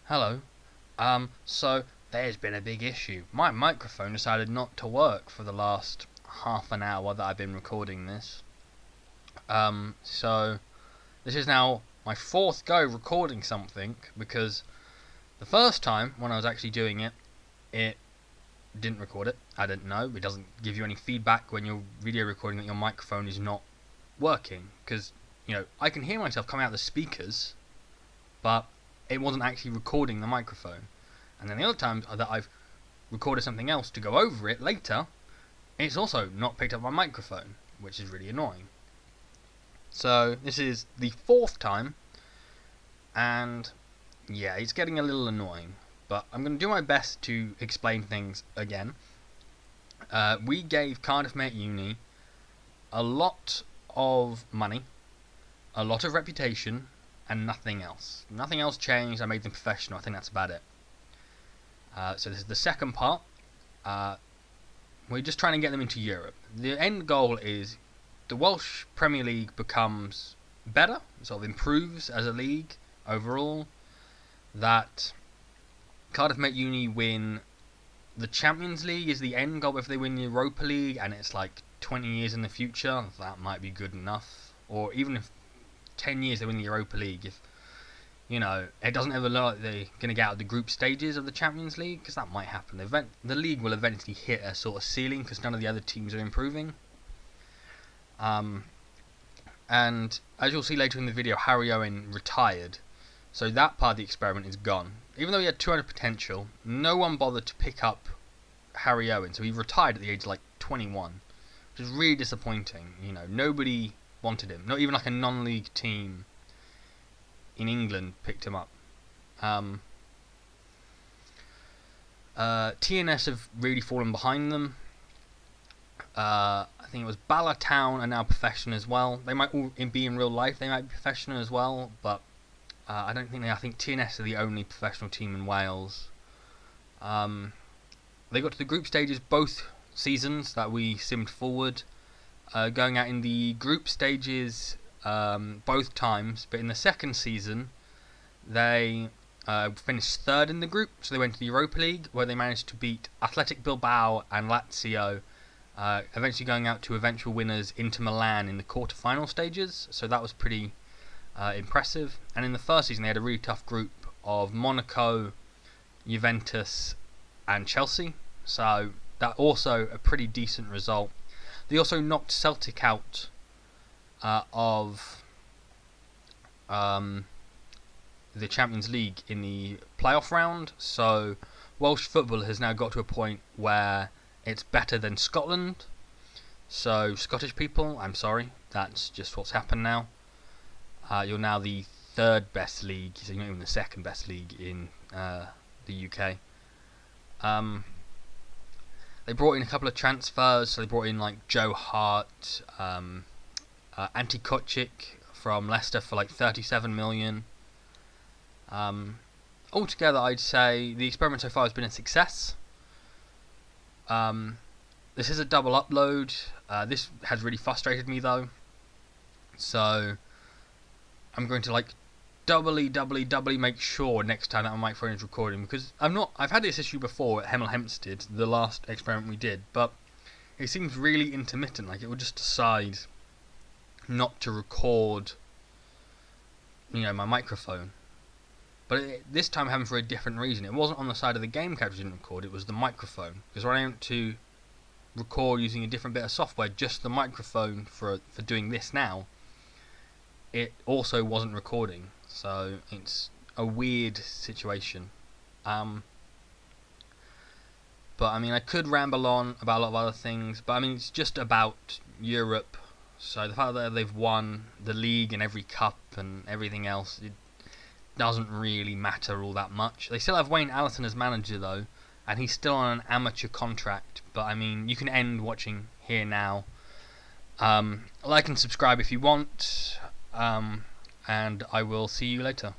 Hello. So there's been a big issue. My microphone decided not to work for the last half an hour that I've been recording this. So this is now my fourth go recording something, because the first time when I was actually doing it, it didn't record it. I didn't know. It doesn't give you any feedback when you're video recording that your microphone is not working, because I can hear myself coming out the speakers, but it wasn't actually recording the microphone. And then the other times that I've recorded something else to go over it later, it's also not picked up my microphone, which is really annoying. So this is the fourth time, and yeah, it's getting a little annoying, but I'm going to do my best to explain things again. We gave Cardiff Met Uni a lot of money, a lot of reputation, and nothing else. Nothing else changed. I made them professional. I think that's about it. So this is the second part. We're just trying to get them into Europe. The end goal is the Welsh Premier League becomes better, sort of improves as a league overall. That Cardiff Met Uni win the Champions League is the end goal. If they win the Europa League and it's like 20 years in the future, that might be good enough. Or even if 10 years they win the Europa League, if it doesn't ever look like they're going to get out of the group stages of the Champions League, because that might happen. The league will eventually hit a sort of ceiling because none of the other teams are improving. And as you'll see later in the video, Harry Owen retired, so that part of the experiment is gone. Even though he had 200 potential, no one bothered to pick up Harry Owen, so he retired at the age of like 21, which is really disappointing. Nobody wanted him. Not even like a non-league team in England picked him up. TNS have really fallen behind them. I think it was Bala Town are now professional as well. They might all be in real life. They might be professional as well, but I don't think they. I think TNS are the only professional team in Wales. They got to the group stages both seasons that we simmed forward. Going out in the group stages both times, but in the second season they finished third in the group, so they went to the Europa League, where they managed to beat Athletic Bilbao and Lazio, eventually going out to eventual winners Inter Milan in the quarter-final stages, so that was pretty impressive. And in the first season they had a really tough group of Monaco, Juventus and Chelsea, so that also a pretty decent result. They also knocked Celtic out of the Champions League in the playoff round, so Welsh football has now got to a point where it's better than Scotland. So Scottish people, I'm sorry, that's just what's happened now. You're now the third best league, so you're not even the second best league in the UK. They brought in a couple of transfers, so they brought in like Joe Hart, Ante Kocic from Leicester for like 37 million. Altogether, I'd say the experiment so far has been a success. This is a double upload. This has really frustrated me though, so I'm going to like doubly make sure next time that my microphone is recording, because I've had this issue before at Hemel Hempstead, the last experiment we did, but it seems really intermittent, like it would just decide not to record my microphone. But this time it happened for a different reason. It wasn't on the side of the game capture didn't record, it was the microphone, because when I went to record using a different bit of software, just the microphone for doing this now, it also wasn't recording. So it's a weird situation. But I mean, I could ramble on about a lot of other things, but I mean, it's just about Europe. So the fact that they've won the league and every cup and everything else, it doesn't really matter all that much. They still have Wayne Allison as manager though, and he's still on an amateur contract. But I mean, you can end watching here now. Like and subscribe if you want. And I will see you later.